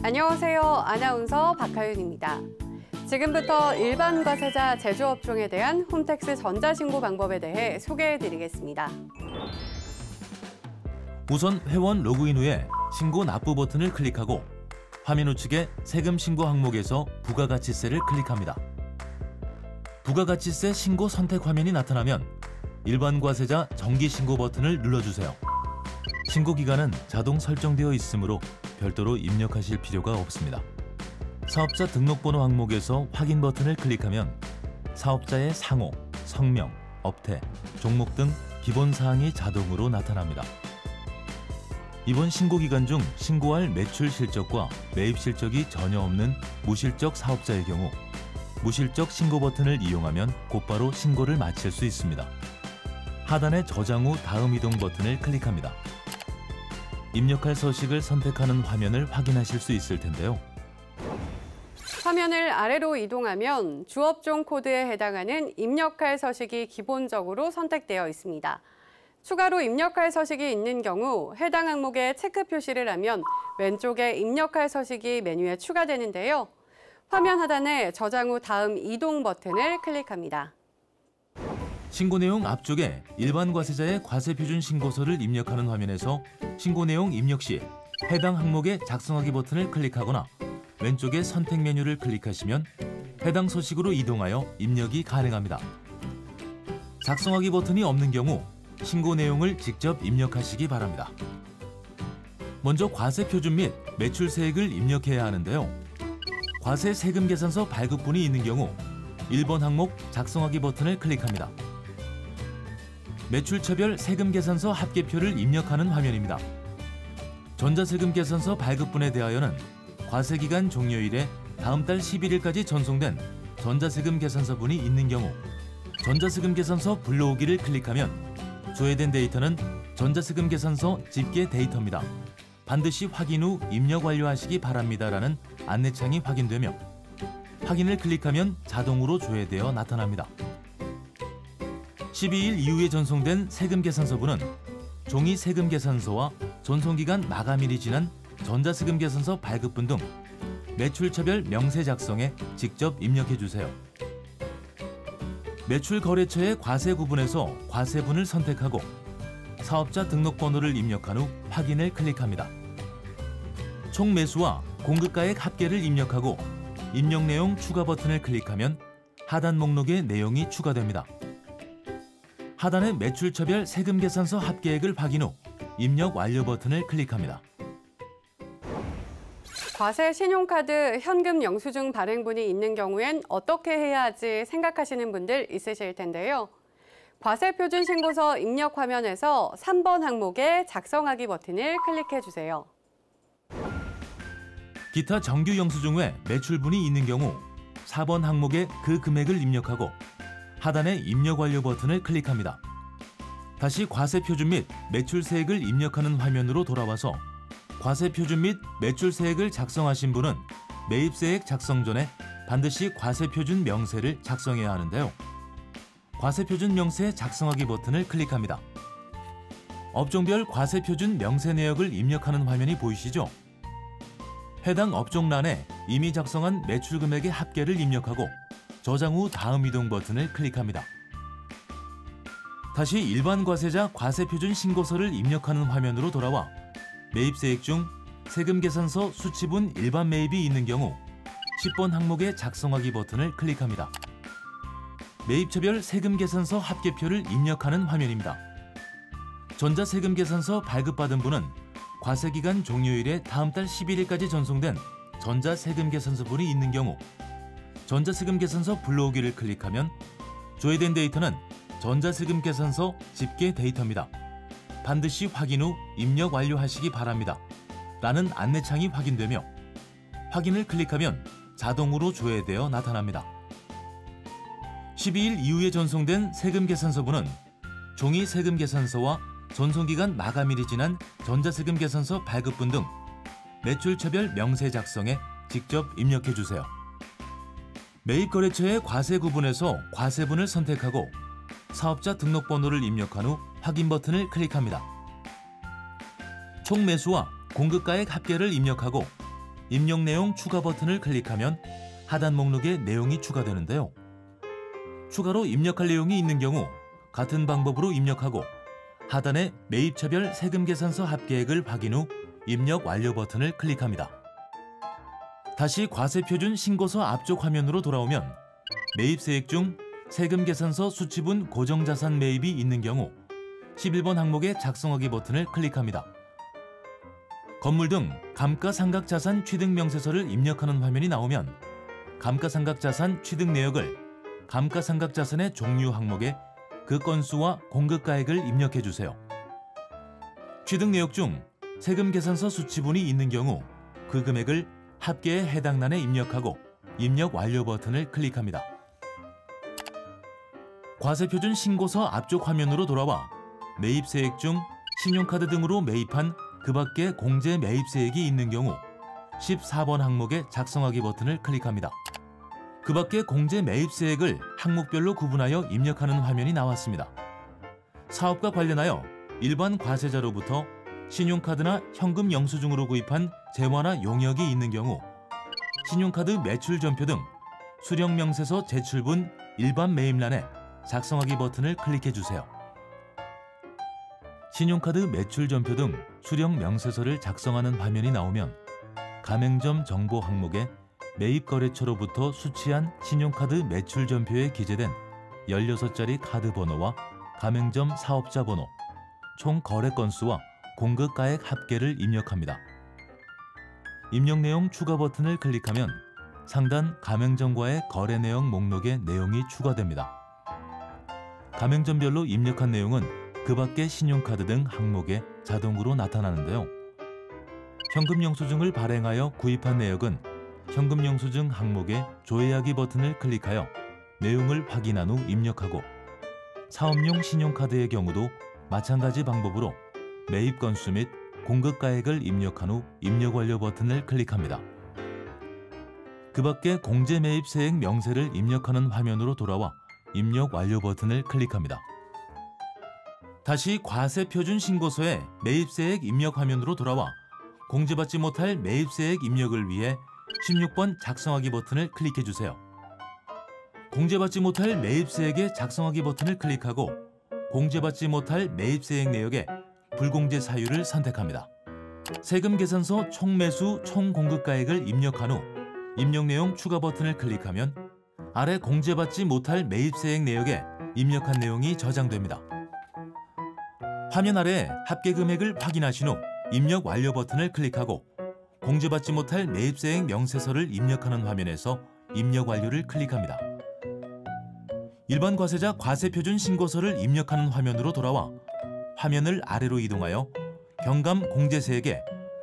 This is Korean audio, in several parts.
안녕하세요. 아나운서 박하윤입니다. 지금부터 일반 과세자 제조업종에 대한 홈택스 전자신고 방법에 대해 소개해드리겠습니다. 우선 회원 로그인 후에 신고 납부 버튼을 클릭하고 화면 우측에 세금 신고 항목에서 부가가치세를 클릭합니다. 부가가치세 신고 선택 화면이 나타나면 일반 과세자 정기 신고 버튼을 눌러주세요. 신고 기간은 자동 설정되어 있으므로 별도로 입력하실 필요가 없습니다. 사업자 등록번호 항목에서 확인 버튼을 클릭하면 사업자의 상호, 성명, 업태, 종목 등 기본 사항이 자동으로 나타납니다. 이번 신고 기간 중 신고할 매출 실적과 매입 실적이 전혀 없는 무실적 사업자의 경우 무실적 신고 버튼을 이용하면 곧바로 신고를 마칠 수 있습니다. 하단의 저장 후 다음 이동 버튼을 클릭합니다. 입력할 서식을 선택하는 화면을 확인하실 수 있을 텐데요. 화면을 아래로 이동하면 주업종 코드에 해당하는 입력할 서식이 기본적으로 선택되어 있습니다. 추가로 입력할 서식이 있는 경우 해당 항목에 체크 표시를 하면 왼쪽에 입력할 서식이 메뉴에 추가되는데요. 화면 하단에 저장 후 다음 이동 버튼을 클릭합니다. 신고 내용 앞쪽에 일반 과세자의 과세표준 신고서를 입력하는 화면에서 신고 내용 입력 시 해당 항목의 작성하기 버튼을 클릭하거나 왼쪽에 선택 메뉴를 클릭하시면 해당 서식으로 이동하여 입력이 가능합니다. 작성하기 버튼이 없는 경우 신고 내용을 직접 입력하시기 바랍니다. 먼저 과세표준 및 매출세액을 입력해야 하는데요. 과세 세금 계산서 발급분이 있는 경우 1번 항목 작성하기 버튼을 클릭합니다. 매출처별 세금 계산서 합계표를 입력하는 화면입니다. 전자세금 계산서 발급분에 대하여는 과세기간 종료일에 다음 달 11일까지 전송된 전자세금 계산서분이 있는 경우 전자세금 계산서 불러오기를 클릭하면 조회된 데이터는 전자세금 계산서 집계 데이터입니다. 반드시 확인 후 입력 완료하시기 바랍니다라는 안내창이 확인되며 확인을 클릭하면 자동으로 조회되어 나타납니다. 12일 이후에 전송된 세금 계산서분은 종이 세금 계산서와 전송기간 마감일이 지난 전자세금 계산서 발급분 등 매출처별 명세 작성에 직접 입력해 주세요. 매출 거래처의 과세 구분에서 과세분을 선택하고 사업자 등록번호를 입력한 후 확인을 클릭합니다. 총 매수와 공급가액 합계를 입력하고 입력 내용 추가 버튼을 클릭하면 하단 목록에 내용이 추가됩니다. 하단의 매출처별 세금 계산서 합계액을 확인 후 입력 완료 버튼을 클릭합니다. 과세 신용카드 현금 영수증 발행분이 있는 경우엔 어떻게 해야 하지 생각하시는 분들 있으실 텐데요. 과세표준 신고서 입력 화면에서 3번 항목의 작성하기 버튼을 클릭해 주세요. 기타 정규 영수증 외 매출분이 있는 경우 4번 항목에 그 금액을 입력하고 하단의 입력 완료 버튼을 클릭합니다. 다시 과세표준 및 매출세액을 입력하는 화면으로 돌아와서 과세표준 및 매출세액을 작성하신 분은 매입세액 작성 전에 반드시 과세표준 명세를 작성해야 하는데요. 과세표준 명세 작성하기 버튼을 클릭합니다. 업종별 과세표준 명세 내역을 입력하는 화면이 보이시죠? 해당 업종란에 이미 작성한 매출금액의 합계를 입력하고 저장 후 다음 이동 버튼을 클릭합니다. 다시 일반 과세자 과세표준 신고서를 입력하는 화면으로 돌아와 매입세액 중 세금 계산서 수치분 일반 매입이 있는 경우 10번 항목의 작성하기 버튼을 클릭합니다. 매입처별 세금 계산서 합계표를 입력하는 화면입니다. 전자세금 계산서 발급받은 분은 과세기간 종료일에 다음 달 11일까지 전송된 전자세금 계산서분이 있는 경우 전자세금 계산서 불러오기를 클릭하면 조회된 데이터는 전자세금 계산서 집계 데이터입니다. 반드시 확인 후 입력 완료하시기 바랍니다. 라는 안내창이 확인되며 확인을 클릭하면 자동으로 조회되어 나타납니다. 12일 이후에 전송된 세금 계산서분은 종이 세금 계산서와 전송기간 마감일이 지난 전자세금 계산서 발급분 등 매출처별 명세 작성에 직접 입력해 주세요. 매입거래처의 과세 구분에서 과세분을 선택하고 사업자 등록번호를 입력한 후 확인 버튼을 클릭합니다. 총 매수와 공급가액 합계를 입력하고 입력 내용 추가 버튼을 클릭하면 하단 목록에 내용이 추가되는데요. 추가로 입력할 내용이 있는 경우 같은 방법으로 입력하고 하단에 매입차별 세금계산서 합계액을 확인 후 입력 완료 버튼을 클릭합니다. 다시 과세표준 신고서 앞쪽 화면으로 돌아오면 매입세액 중 세금계산서 수치분 고정자산 매입이 있는 경우 11번 항목의 작성하기 버튼을 클릭합니다. 건물 등 감가상각자산 취득명세서를 입력하는 화면이 나오면 감가상각자산 취득 내역을 감가상각자산의 종류 항목에 그 건수와 공급가액을 입력해 주세요. 취득 내역 중 세금계산서 수치분이 있는 경우 그 금액을 합계에 해당 란에 입력하고 입력 완료 버튼을 클릭합니다. 과세표준 신고서 앞쪽 화면으로 돌아와 매입세액 중 신용카드 등으로 매입한 그 밖에 공제 매입세액이 있는 경우 14번 항목의 작성하기 버튼을 클릭합니다. 그 밖에 공제 매입세액을 항목별로 구분하여 입력하는 화면이 나왔습니다. 사업과 관련하여 일반 과세자로부터 신용카드나 현금 영수증으로 구입한 재화나 용역이 있는 경우 신용카드 매출전표 등 수령명세서 제출분 일반 매입란에 작성하기 버튼을 클릭해주세요. 신용카드 매출전표 등 수령명세서를 작성하는 화면이 나오면 가맹점 정보 항목에 매입거래처로부터 수취한 신용카드 매출전표에 기재된 16자리 카드 번호와 가맹점 사업자 번호, 총 거래 건수와 공급가액 합계를 입력합니다. 입력 내용 추가 버튼을 클릭하면 상단 가맹점과의 거래 내용 목록에 내용이 추가됩니다. 가맹점별로 입력한 내용은 그 밖의 신용카드 등 항목에 자동으로 나타나는데요. 현금영수증을 발행하여 구입한 내역은 현금영수증 항목에 조회하기 버튼을 클릭하여 내용을 확인한 후 입력하고 사업용 신용카드의 경우도 마찬가지 방법으로 매입 건수 및 공급가액을 입력한 후 입력 완료 버튼을 클릭합니다. 그 밖에 공제 매입세액 명세를 입력하는 화면으로 돌아와 입력 완료 버튼을 클릭합니다. 다시 과세표준 신고서의 매입세액 입력 화면으로 돌아와 공제받지 못할 매입세액 입력을 위해 16번 작성하기 버튼을 클릭해주세요. 공제받지 못할 매입세액의 작성하기 버튼을 클릭하고 공제받지 못할 매입세액 내역에 불공제 사유를 선택합니다. 세금계산서 총매수 총공급가액을 입력한 후 입력 내용 추가 버튼을 클릭하면 아래 공제받지 못할 매입세액 내역에 입력한 내용이 저장됩니다. 화면 아래 합계 금액을 확인하신 후 입력 완료 버튼을 클릭하고 공제받지 못할 매입세액 명세서를 입력하는 화면에서 입력 완료를 클릭합니다. 일반 과세자 과세표준 신고서를 입력하는 화면으로 돌아와 화면을 아래로 이동하여 경감 공제세액에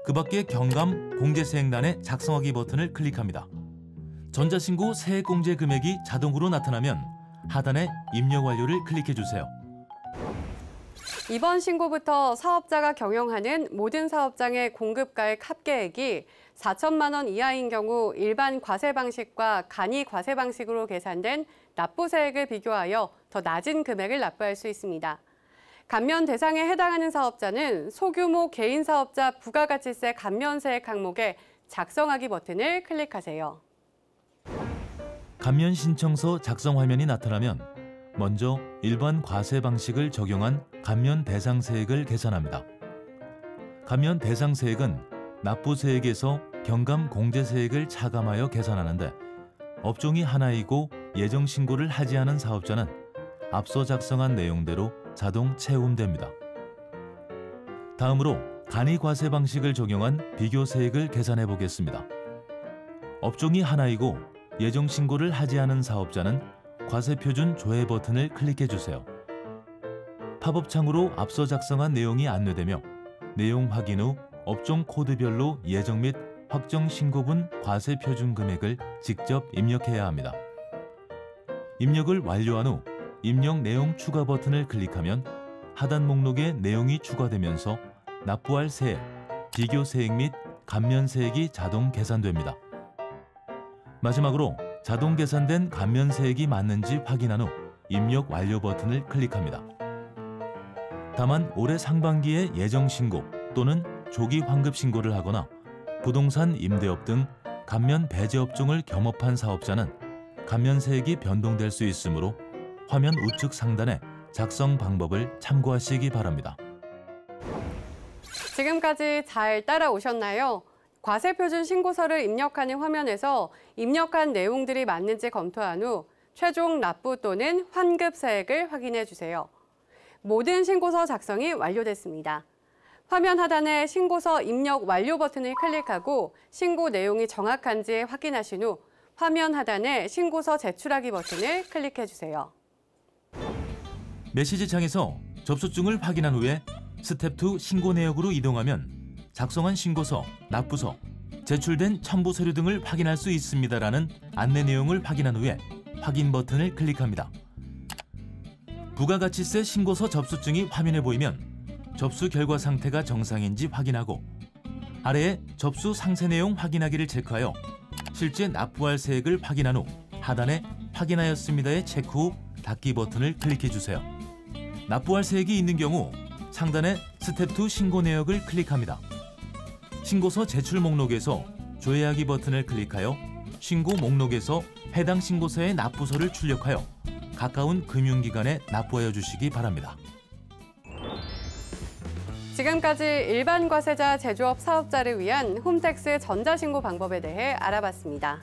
그 밖의 경감 공제세액란에 작성하기 버튼을 클릭합니다. 전자신고 세액공제 금액이 자동으로 나타나면 하단에 입력 완료를 클릭해주세요. 이번 신고부터 사업자가 경영하는 모든 사업장의 공급가액 합계액이 4천만 원 이하인 경우 일반 과세 방식과 간이 과세 방식으로 계산된 납부세액을 비교하여 더 낮은 금액을 납부할 수 있습니다. 감면 대상에 해당하는 사업자는 소규모 개인 사업자 부가가치세 감면세액 항목에 작성하기 버튼을 클릭하세요. 감면 신청서 작성 화면이 나타나면 먼저 일반 과세 방식을 적용한 감면 대상세액을 계산합니다. 감면 대상세액은 납부세액에서 경감 공제세액을 차감하여 계산하는데 업종이 하나이고 예정신고를 하지 않은 사업자는 앞서 작성한 내용대로 자동 채움됩니다. 다음으로 간이과세 방식을 적용한 비교세액을 계산해 보겠습니다. 업종이 하나이고 예정신고를 하지 않은 사업자는 과세표준 조회 버튼을 클릭해 주세요. 팝업 창으로 앞서 작성한 내용이 안내되며 내용 확인 후 업종 코드별로 예정 및 확정 신고분 과세표준 금액을 직접 입력해야 합니다. 입력을 완료한 후 입력 내용 추가 버튼을 클릭하면 하단 목록에 내용이 추가되면서 납부할 세액, 비교세액 및 감면세액이 자동 계산됩니다. 마지막으로 자동 계산된 감면세액이 맞는지 확인한 후 입력 완료 버튼을 클릭합니다. 다만 올해 상반기에 예정 신고 또는 조기 환급 신고를 하거나 부동산 임대업 등 감면 배제 업종을 겸업한 사업자는 감면세액이 변동될 수 있으므로 화면 우측 상단의 작성 방법을 참고하시기 바랍니다. 지금까지 잘 따라오셨나요? 과세표준 신고서를 입력하는 화면에서 입력한 내용들이 맞는지 검토한 후 최종 납부 또는 환급세액을 확인해 주세요. 모든 신고서 작성이 완료됐습니다. 화면 하단에 신고서 입력 완료 버튼을 클릭하고 신고 내용이 정확한지 확인하신 후 화면 하단에 신고서 제출하기 버튼을 클릭해 주세요. 메시지 창에서 접수증을 확인한 후에 스텝 2 신고 내역으로 이동하면 작성한 신고서, 납부서, 제출된 첨부 서류 등을 확인할 수 있습니다라는 안내 내용을 확인한 후에 확인 버튼을 클릭합니다. 부가가치세 신고서 접수증이 화면에 보이면 접수 결과 상태가 정상인지 확인하고 아래에 접수 상세 내용 확인하기를 체크하여 실제 납부할 세액을 확인한 후 하단에 확인하였습니다의 체크 후 닫기 버튼을 클릭해 주세요. 납부할 세액이 있는 경우 상단의 스텝 2 신고 내역을 클릭합니다. 신고서 제출 목록에서 조회하기 버튼을 클릭하여 신고 목록에서 해당 신고서의 납부서를 출력하여 가까운 금융기관에 납부하여 주시기 바랍니다. 지금까지 일반 과세자 제조업 사업자를 위한 홈택스 전자신고 방법에 대해 알아봤습니다.